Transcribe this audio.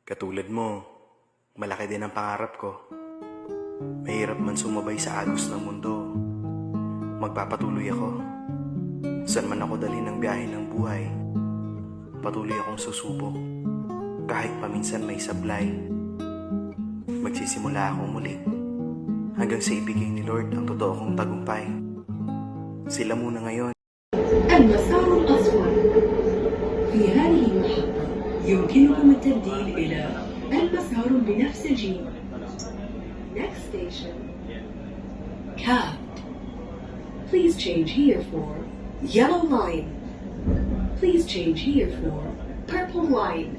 Katulad mo, malaki din ang pangarap ko. Mahirap man sumabay sa agos ng mundo. Magpapatuloy ako. Saan man ako dalhin ng biyahe ng buhay, patuloy akong susubok. Kahit paminsan may sablay, magsisimula akong muli. Hanggang sa ibigay ni Lord ang totoo kong tagumpay. Sila muna ngayon. المسار الأسود. في هذه المحطة يمكنكم التبديل إلى المسار البنفسجي. Next station, Cab. Please change here for Yellow Line. Please change here for Purple Line.